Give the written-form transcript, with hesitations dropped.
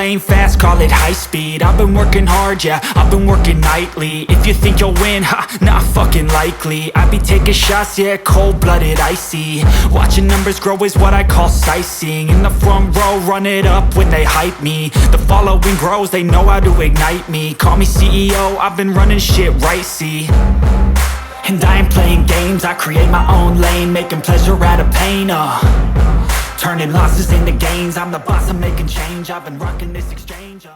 lane fast, call it high speed. I've been working hard, yeah, I've been working nightly. If you think you'll win, ha, not fucking likely. I be taking shots, yeah, cold-blooded, icy. Watching numbers grow is what I call sightseeing. In the front row, run it up when they hype me. The following grows, they know how to ignite me. Call me CEO, I've been running shit right, see. And I ain't playing games, I create my own lane, making pleasure out of pain, turning losses into gains. I'm the boss, I'm making change, I've been rocking this exchange,